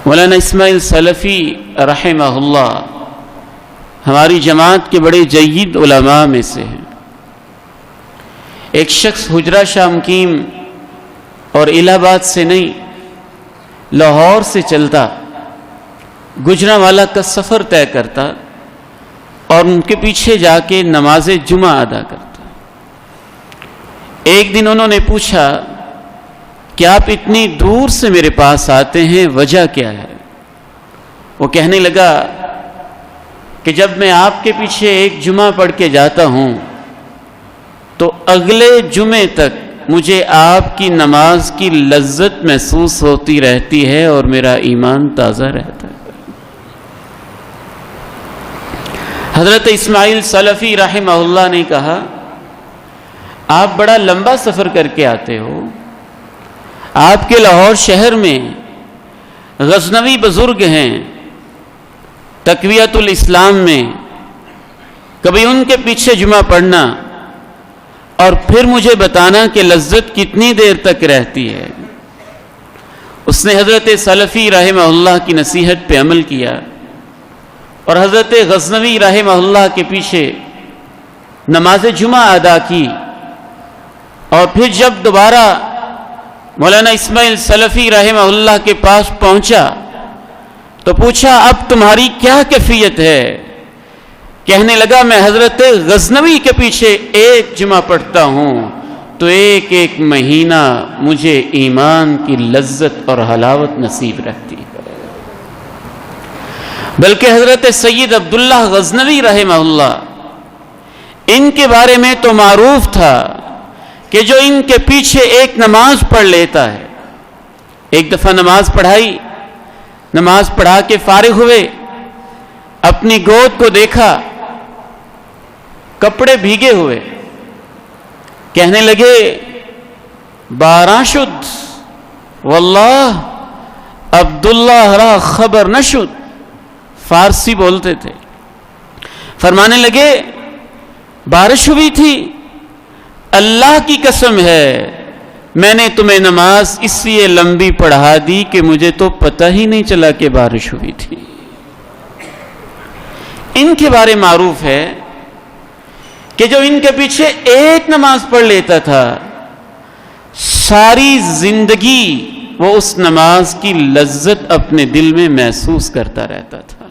مولانا اسماعیل سلفی رحمہ اللہ ہماری جماعت کے بڑے جید علماء میں سے ہیں۔ ایک شخص حجرہ شاہ مقیم اور الہ آباد سے نہیں، لاہور سے چلتا، گجرانوالہ کا سفر طے کرتا اور ان کے پیچھے جا کے نماز جمعہ ادا کرتا۔ ایک دن انہوں نے پوچھا کہ آپ اتنی دور سے میرے پاس آتے ہیں، وجہ کیا ہے؟ وہ کہنے لگا کہ جب میں آپ کے پیچھے ایک جمعہ پڑھ کے جاتا ہوں تو اگلے جمعے تک مجھے آپ کی نماز کی لذت محسوس ہوتی رہتی ہے اور میرا ایمان تازہ رہتا ہے۔ حضرت اسماعیل سلفی رحمہ اللہ نے کہا، آپ بڑا لمبا سفر کر کے آتے ہو، آپ کے لاہور شہر میں غزنوی بزرگ ہیں تقویت الاسلام میں، کبھی ان کے پیچھے جمعہ پڑھنا اور پھر مجھے بتانا کہ لذت کتنی دیر تک رہتی ہے۔ اس نے حضرت سلفی رحمہ اللہ کی نصیحت پہ عمل کیا اور حضرت غزنوی رحمہ اللہ کے پیچھے نماز جمعہ ادا کی، اور پھر جب دوبارہ مولانا اسماعیل سلفی رحمہ اللہ کے پاس پہنچا تو پوچھا، اب تمہاری کیا کیفیت ہے؟ کہنے لگا، میں حضرت غزنوی کے پیچھے ایک جمعہ پڑھتا ہوں تو ایک ایک مہینہ مجھے ایمان کی لذت اور حلاوت نصیب رہتی ہے۔ بلکہ حضرت سید عبداللہ غزنوی رحمہ اللہ، ان کے بارے میں تو معروف تھا کہ جو ان کے پیچھے ایک نماز پڑھ لیتا ہے۔ ایک دفعہ نماز پڑھائی، نماز پڑھا کے فارغ ہوئے، اپنی گود کو دیکھا، کپڑے بھیگے ہوئے، کہنے لگے، بارہ شد واللہ عبداللہ را خبر نشد۔ فارسی بولتے تھے۔ فرمانے لگے، بارش ہوئی تھی، اللہ کی قسم ہے میں نے تمہیں نماز اس لیے لمبی پڑھا دی کہ مجھے تو پتہ ہی نہیں چلا کہ بارش ہوئی تھی۔ ان کے بارے معروف ہے کہ جو ان کے پیچھے ایک نماز پڑھ لیتا تھا، ساری زندگی وہ اس نماز کی لذت اپنے دل میں محسوس کرتا رہتا تھا۔